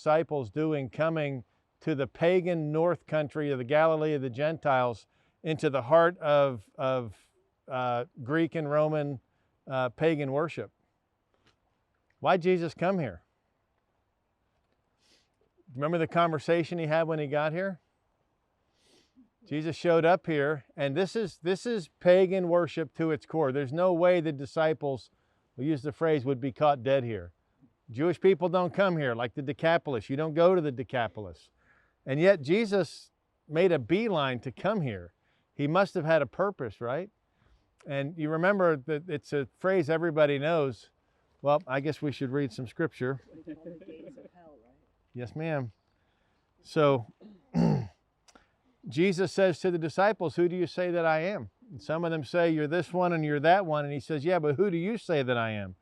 disciples doing coming to the pagan north country of the Galilee of the Gentiles into the heart of Greek and Roman pagan worship? Why'd Jesus come here? Remember the conversation he had when he got here? Jesus showed up here, and this is pagan worship to its core. There's no way the disciples, we'll use the phrase, would be caught dead here. Jewish people don't come here, like the Decapolis. You don't go to the Decapolis. And yet Jesus made a beeline to come here. He must have had a purpose, right? And you remember that it's a phrase everybody knows. Well, I guess we should read some scripture. Yes, ma'am. So Jesus says to the disciples, who do you say that I am? And some of them say, you're this one and you're that one. And he says, yeah, but who do you say that I am?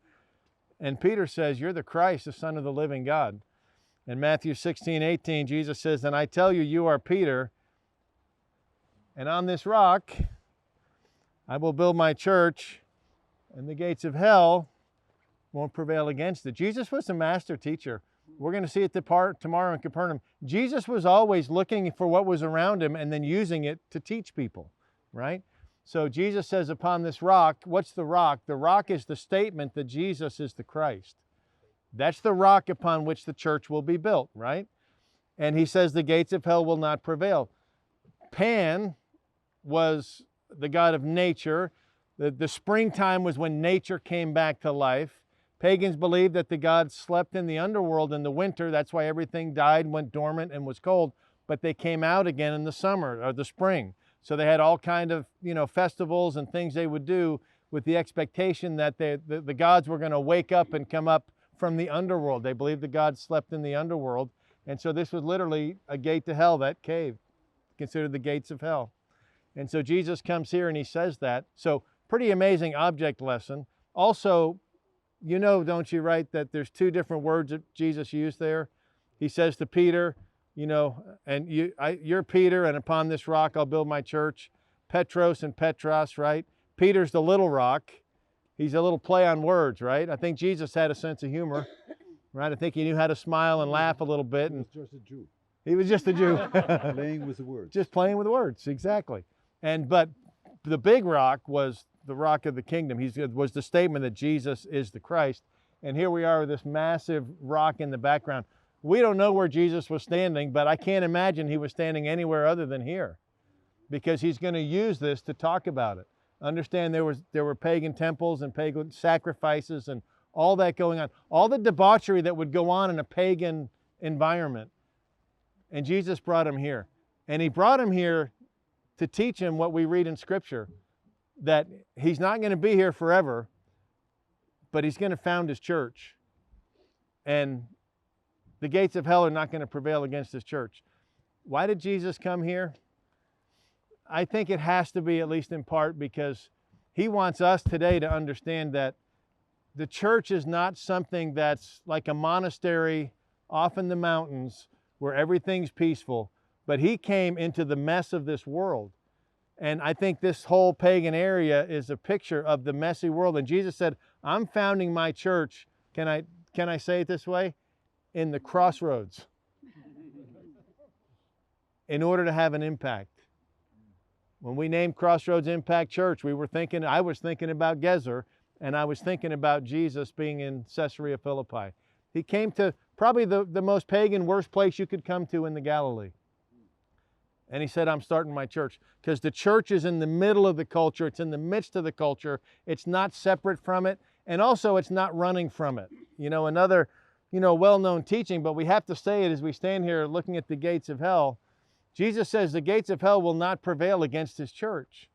And Peter says, you're the Christ, the Son of the living God. In Matthew 16:18, Jesus says, and I tell you, you are Peter, and on this rock I will build my church, and the gates of hell won't prevail against it. Jesus was a master teacher. We're going to see it tomorrow in Capernaum. Jesus was always looking for what was around him and then using it to teach people, right? So Jesus says, upon this rock, what's the rock? The rock is the statement that Jesus is the Christ. That's the rock upon which the church will be built, right? And he says the gates of hell will not prevail. Pan was the god of nature. The springtime was when nature came back to life. Pagans believed that the gods slept in the underworld in the winter. That's why everything died, went dormant, and was cold. But they came out again in the summer or the spring. So they had all kind of, festivals and things they would do with the expectation that the gods were going to wake up and come up from the underworld. They believed the gods slept in the underworld. And so this was literally a gate to hell, that cave, considered the gates of hell. And so Jesus comes here and he says that. So pretty amazing object lesson. Also, don't you, right, that there's two different words that Jesus used there? He says to Peter, and you're Peter, and upon this rock I'll build my church. Petros and Petros, right? Peter's the little rock. He's a little play on words, right? I think Jesus had a sense of humor, right? I think he knew how to smile and laugh a little bit. He was just a Jew. He was just a Jew. Playing with the words. Just playing with words, exactly. But the big rock was the rock of the kingdom. It was the statement that Jesus is the Christ. And here we are with this massive rock in the background. We don't know where Jesus was standing, but I can't imagine he was standing anywhere other than here, because he's going to use this to talk about it. Understand there were pagan temples and pagan sacrifices and all that going on. All the debauchery that would go on in a pagan environment. And Jesus brought him here. And he brought him here to teach him what we read in Scripture, that he's not going to be here forever, but he's going to found his church. And the gates of hell are not going to prevail against his church. Why did Jesus come here? I think it has to be, at least in part, because he wants us today to understand that the church is not something that's like a monastery off in the mountains where everything's peaceful, but he came into the mess of this world. And I think this whole pagan area is a picture of the messy world. And Jesus said, I'm founding my church, can I say it this way? In the crossroads, in order to have an impact. When we named Crossroads Impact Church, I was thinking about Gezer, and I was thinking about Jesus being in Caesarea Philippi. He came to probably the most pagan, worst place you could come to in the Galilee. And he said, I'm starting my church. Because the church is in the middle of the culture. It's in the midst of the culture. It's not separate from it. And also, it's not running from it. Another, well-known teaching, but we have to say it as we stand here looking at the gates of hell. Jesus says the gates of hell will not prevail against his church.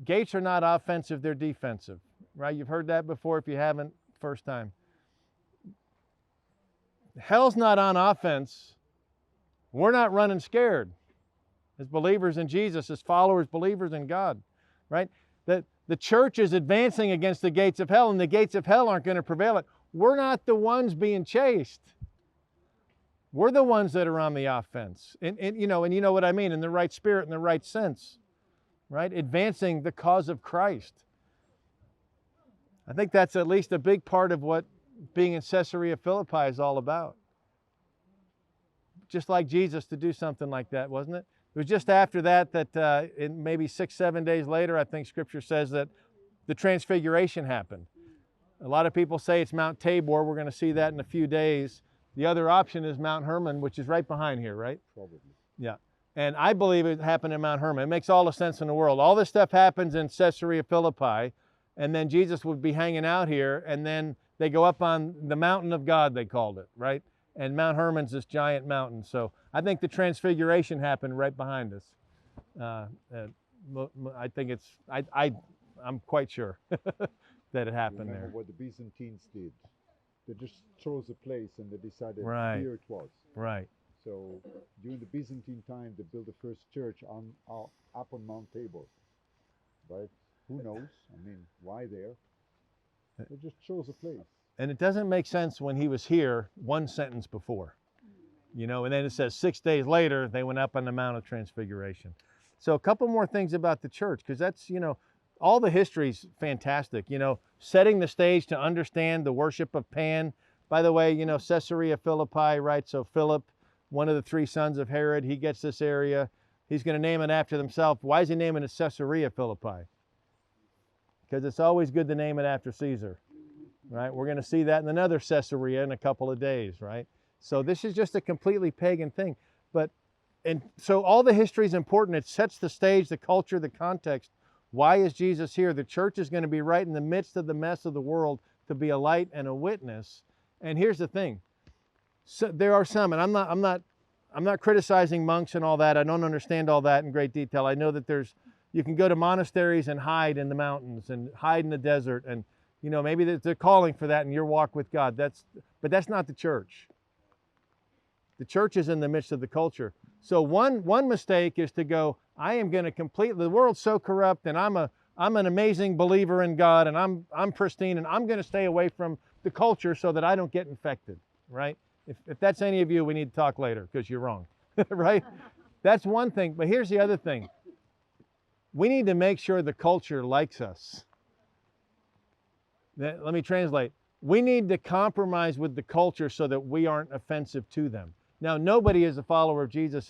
Gates are not offensive, they're defensive, right? You've heard that before. If you haven't, first time. Hell's not on offense. We're not running scared as believers in Jesus, as followers, believers in God, right? The church is advancing against the gates of hell, and the gates of hell aren't going to prevail it. We're not the ones being chased. We're the ones that are on the offense. And you know what I mean, in the right spirit, in the right sense, right? Advancing the cause of Christ. I think that's at least a big part of what being in Caesarea Philippi is all about. just like Jesus to do something like that, wasn't it? It was just after that maybe 6, 7 days later, I think Scripture says that the transfiguration happened. A lot of people say it's Mount Tabor. We're going to see that in a few days. The other option is Mount Hermon, which is right behind here, right? Probably. Yeah. And I believe it happened in Mount Hermon. It makes all the sense in the world. All this stuff happens in Caesarea Philippi, and then Jesus would be hanging out here, and then they go up on the mountain of God, they called it, right? And Mount Hermon's this giant mountain. So I think the transfiguration happened right behind us. I think I'm quite sure that it happened Remember there. what the Byzantines did. They just chose a place and they decided Right. here it was. Right. So during the Byzantine time, they built the first church up on Mount Tabor. Right? Who knows? I mean, why there? They just chose a place. And it doesn't make sense when he was here one sentence before. You know, and then it says 6 days later, they went up on the Mount of Transfiguration. So a couple more things about the church, because that's, you know, all the history's fantastic. You know, setting the stage to understand the worship of Pan. By the way, you know, Caesarea Philippi, right? So Philip, one of the 3 sons of Herod, he gets this area. He's going to name it after himself. Why is he naming it Caesarea Philippi? Because it's always good to name it after Caesar, right? We're going to see that in another Caesarea in a couple of days, right? So this is just a completely pagan thing. And so all the history is important. It sets the stage, the culture, the context. Why is Jesus here? The church is going to be right in the midst of the mess of the world to be a light and a witness. And here's the thing. So there are some, and I'm not criticizing monks and all that. I don't understand all that in great detail. I know that you can go to monasteries and hide in the mountains and hide in the desert, and you know, maybe they're calling for that in your walk with God. But that's not the church. The church is in the midst of the culture. So one mistake is to go, I am going to the world's so corrupt, and I'm an amazing believer in God, and I'm pristine, and I'm going to stay away from the culture so that I don't get infected, right? If that's any of you, we need to talk later because you're wrong, right? That's one thing. But here's the other thing. We need to make sure the culture likes us. Let me translate. We need to compromise with the culture so that we aren't offensive to them. Now, nobody is a follower of Jesus